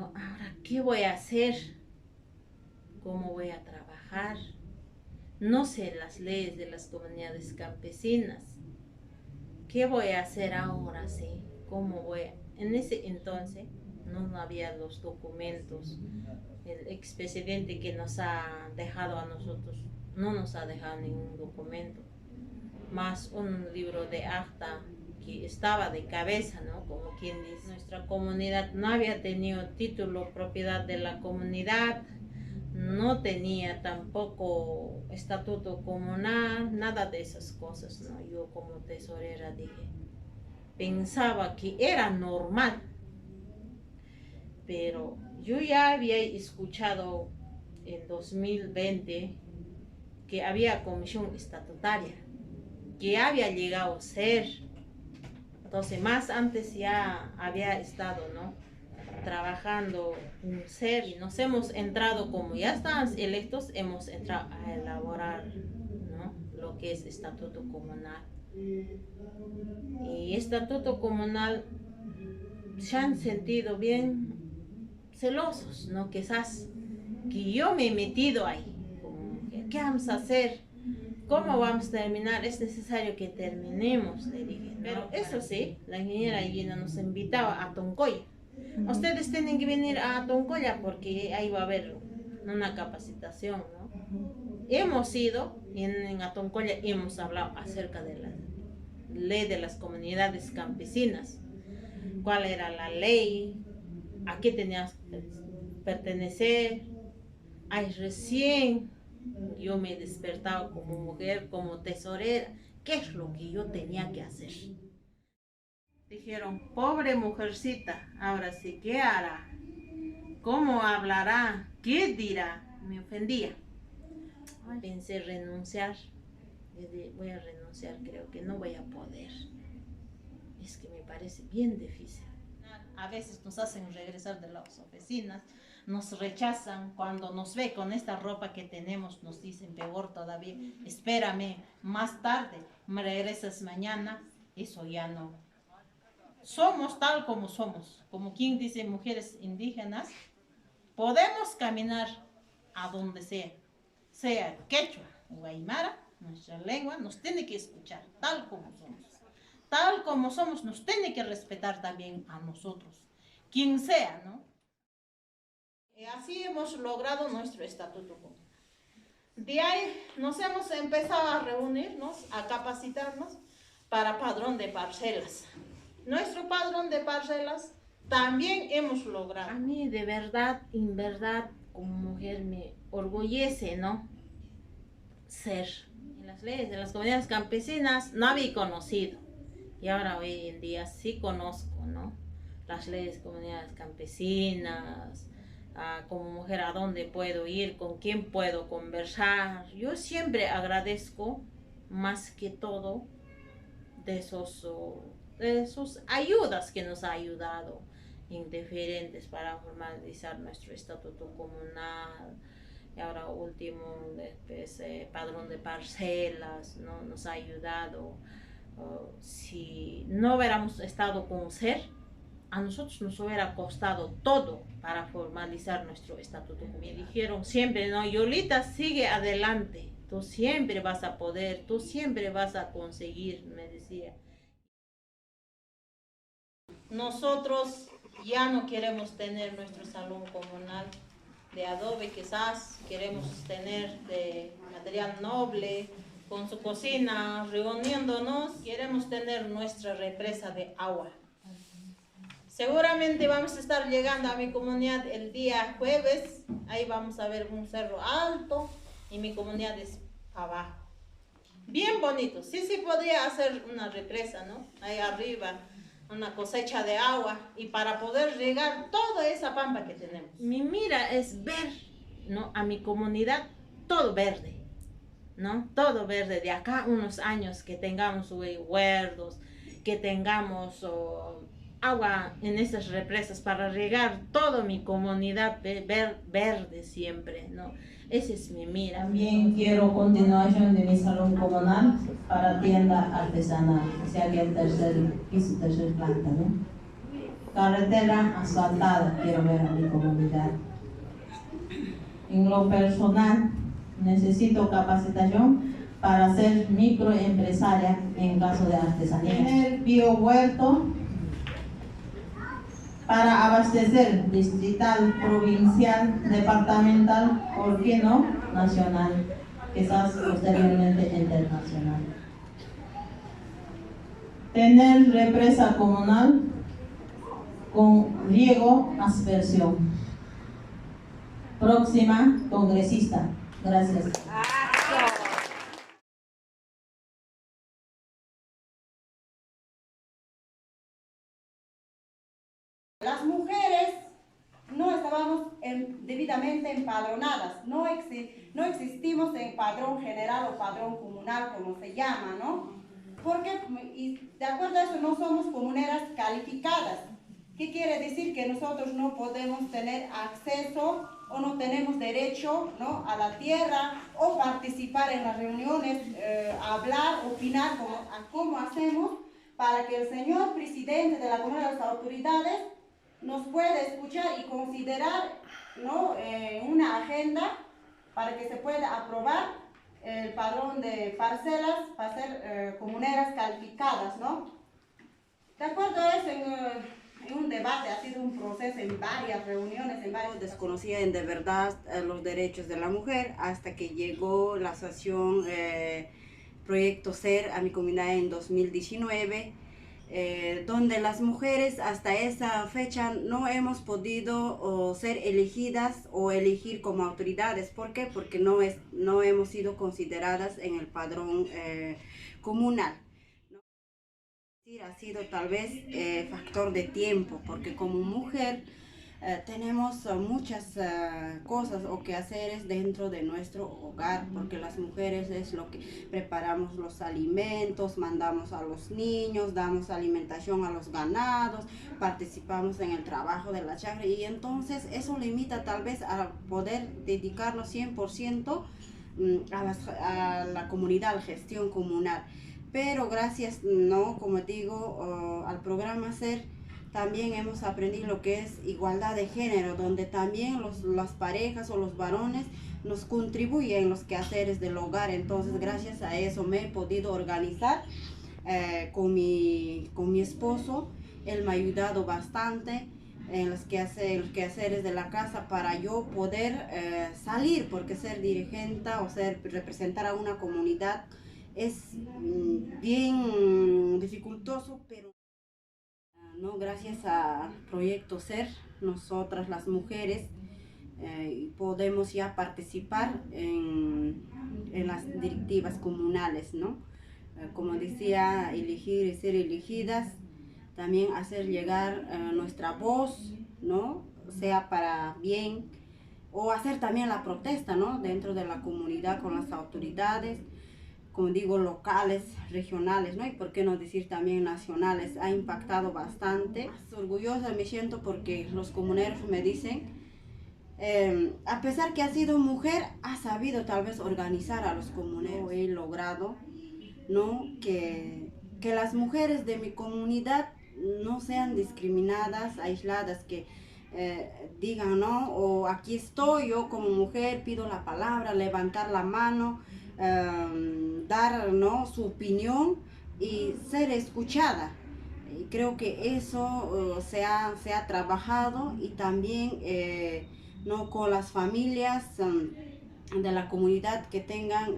¿no? Ahora, ¿qué voy a hacer? ¿Cómo voy a trabajar? No sé las leyes de las comunidades campesinas. ¿Qué voy a hacer ahora? Sí, ¿cómo voy a...? En ese entonces no había los documentos. El expresidente que nos ha dejado a nosotros no nos ha dejado ningún documento, más un libro de acta que estaba de cabeza, ¿no? Como quien dice, nuestra comunidad no había tenido título propiedad de la comunidad, no tenía tampoco estatuto comunal, nada de esas cosas, ¿no? Yo como tesorera dije, pensaba que era normal, pero yo ya había escuchado en 2020 que había comisión estatutaria, que había llegado a ser. Entonces, más antes ya había estado, ¿no? Trabajando un ser y nos hemos entrado, como ya estamos electos, hemos entrado a elaborar, ¿no? Lo que es estatuto comunal. Y estatuto comunal se han sentido bien celosos, ¿no? Quizás que yo me he metido ahí. ¿Qué vamos a hacer? ¿Cómo vamos a terminar? Es necesario que terminemos, le dije, ¿no? Pero eso sí, la ingeniera Gina nos invitaba a Toncoya. Ustedes tienen que venir a Toncoya porque ahí va a haber una capacitación, ¿no? Hemos ido y en Atoncoya hemos hablado acerca de la ley de las comunidades campesinas. ¿Cuál era la ley? ¿A qué tenías que pertenecer? Ay, recién yo me he despertado como mujer, como tesorera. ¿Qué es lo que yo tenía que hacer? Dijeron, pobre mujercita, ahora sí, ¿qué hará? ¿Cómo hablará? ¿Qué dirá? Me ofendía. Pensé renunciar. Voy a renunciar, creo que no voy a poder. Es que me parece bien difícil. A veces nos hacen regresar de las oficinas, nos rechazan cuando nos ve con esta ropa que tenemos, nos dicen peor todavía, espérame, más tarde, me regresas mañana, eso ya no. Somos tal como somos, como quien dice mujeres indígenas, podemos caminar a donde sea, sea quechua o aymara, nuestra lengua nos tiene que escuchar tal como somos. Tal como somos, nos tiene que respetar también a nosotros, quien sea, ¿no? Y así hemos logrado nuestro estatuto. De ahí nos hemos empezado a reunirnos, a capacitarnos para padrón de parcelas. Nuestro padrón de parcelas también hemos logrado. A mí de verdad, en verdad, como mujer me orgullece, ¿no? Ser. En las leyes de las comunidades campesinas no había conocido. Y ahora hoy en día sí conozco, ¿no? Las leyes de comunidades campesinas, como mujer a dónde puedo ir, con quién puedo conversar. Yo siempre agradezco más que todo de esos ayudas que nos ha ayudado indiferentes para formalizar nuestro estatuto comunal. Y ahora último, después, padrón de parcelas, ¿no? Nos ha ayudado. Si no hubiéramos estado con ser, a nosotros nos hubiera costado todo para formalizar nuestro estatuto. Me dijeron siempre, no, Yolita, sigue adelante, tú siempre vas a poder, tú siempre vas a conseguir, me decía. Nosotros ya no queremos tener nuestro salón comunal de adobe, quizás queremos tener de material noble, con su cocina, reuniéndonos, queremos tener nuestra represa de agua. Seguramente vamos a estar llegando a mi comunidad el día jueves, ahí vamos a ver un cerro alto y mi comunidad es abajo. Bien bonito, sí podría hacer una represa, ¿no? Ahí arriba, una cosecha de agua y para poder regar toda esa pampa que tenemos. Mi mira es ver, ¿no? A mi comunidad todo verde, ¿no? Todo verde. De acá unos años que tengamos huertos, que tengamos agua en esas represas para regar toda mi comunidad verde siempre, ¿no? Ese es mi mira. También quiero continuación de mi salón comunal para tienda artesanal, o sea que el tercer piso, tercer planta, ¿no? carretera asfaltada quiero ver a mi comunidad. En lo personal, necesito capacitación para ser microempresaria en caso de artesanía. Tener biohuerto para abastecer distrital, provincial, departamental, ¿por qué no? Nacional, quizás posteriormente internacional. Tener represa comunal con riego aspersión. Próxima congresista. Gracias. Las mujeres no estábamos debidamente empadronadas, no existimos en padrón general o padrón comunal, como se llama, ¿no? Porque, y de acuerdo a eso, no somos comuneras calificadas. ¿Qué quiere decir? Que nosotros no podemos tener acceso o no tenemos derecho, ¿no?, a la tierra o participar en las reuniones, hablar, opinar, cómo hacemos para que el señor presidente de la Comunidad de las Autoridades nos pueda escuchar y considerar, ¿no?, una agenda para que se pueda aprobar el padrón de parcelas para ser comuneras calificadas, ¿no? De acuerdo a eso, en un debate, ha sido un proceso en varias reuniones, en varios desconocían de verdad los derechos de la mujer, hasta que llegó la asociación Proyecto Ser a mi comunidad en 2019, donde las mujeres hasta esa fecha no hemos podido ser elegidas o elegir como autoridades. ¿Por qué? Porque no hemos sido consideradas en el padrón comunal. Ha sido tal vez factor de tiempo, porque como mujer tenemos muchas cosas o quehaceres dentro de nuestro hogar, porque las mujeres es lo que preparamos los alimentos, mandamos a los niños, damos alimentación a los ganados, participamos en el trabajo de la chacra, y entonces eso limita tal vez a poder dedicarnos 100% a la comunidad, a la gestión comunal. Pero gracias, no, como digo, al programa SER, también hemos aprendido lo que es igualdad de género, donde también las parejas o los varones nos contribuyen en los quehaceres del hogar. Entonces, gracias a eso me he podido organizar con mi esposo. Él me ha ayudado bastante en los quehaceres de la casa para yo poder salir, porque ser dirigente o representar a una comunidad es bien dificultoso, pero no, gracias a Proyecto Ser, nosotras las mujeres podemos ya participar en las directivas comunales, ¿no? Como decía, elegir y ser elegidas, también hacer llegar nuestra voz, ¿no?, sea para bien, o hacer también la protesta, ¿no?, dentro de la comunidad con las autoridades, como digo, locales, regionales, ¿no?, y por qué no decir también nacionales. Ha impactado bastante. Orgullosa me siento porque los comuneros me dicen, a pesar que ha sido mujer, ha sabido tal vez organizar a los comuneros. He logrado, ¿no?, que las mujeres de mi comunidad no sean discriminadas, aisladas, que digan, ¿no?, o aquí estoy, yo como mujer pido la palabra, levantar la mano, dar, ¿no?, su opinión y ser escuchada. Y creo que eso se ha trabajado, y también ¿no?, con las familias de la comunidad que tengan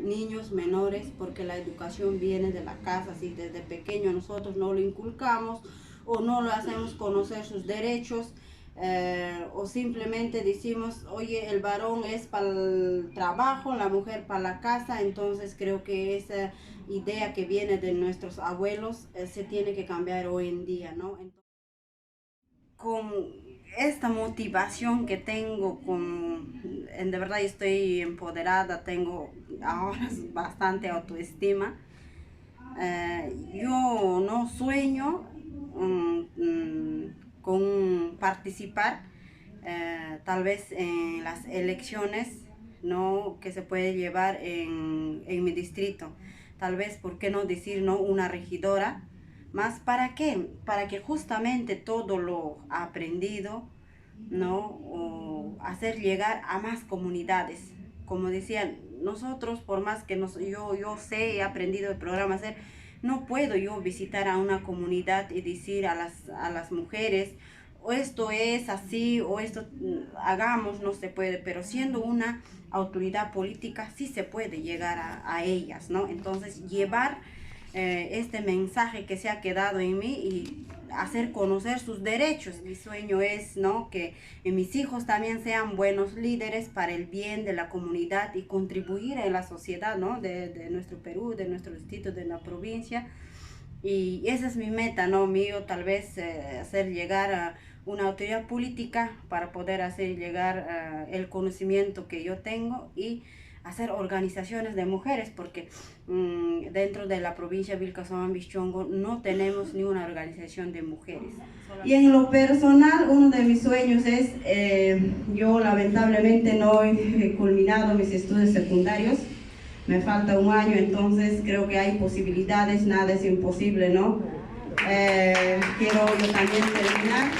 niños menores, porque la educación viene de la casa. Si desde pequeño nosotros no lo inculcamos o no lo hacemos conocer sus derechos, o simplemente decimos, oye, el varón es para el trabajo, la mujer para la casa, entonces creo que esa idea que viene de nuestros abuelos se tiene que cambiar hoy en día, ¿no? Entonces, con esta motivación que tengo, de verdad estoy empoderada, tengo ahora bastante autoestima. Yo no sueño con participar tal vez en las elecciones, ¿no?, que se puede llevar en mi distrito. Tal vez, ¿por qué no decir, no?, una regidora, ¿Más para qué? Para que justamente todo lo aprendido, ¿no? O hacer llegar a más comunidades. Como decían, nosotros, por más que yo sé, he aprendido el programa hacer, no puedo yo visitar a una comunidad y decir a las mujeres, o esto es así, o esto hagamos, no se puede, pero siendo una autoridad política sí se puede llegar a ellas, ¿no? Entonces llevar este mensaje que se ha quedado en mí y hacer conocer sus derechos. Mi sueño es, ¿no?, que mis hijos también sean buenos líderes para el bien de la comunidad y contribuir en la sociedad, ¿no?, de nuestro Perú, de nuestro distrito, de la provincia. Y esa es mi meta, ¿no?, mío, tal vez hacer llegar a una autoridad política para poder hacer llegar el conocimiento que yo tengo y hacer organizaciones de mujeres, porque dentro de la provincia de Vilcasomán-Bischongo no tenemos ni una organización de mujeres. Y en lo personal, uno de mis sueños es, yo lamentablemente no he culminado mis estudios secundarios, me falta un año, entonces creo que hay posibilidades, nada es imposible, ¿no? Quiero yo también terminar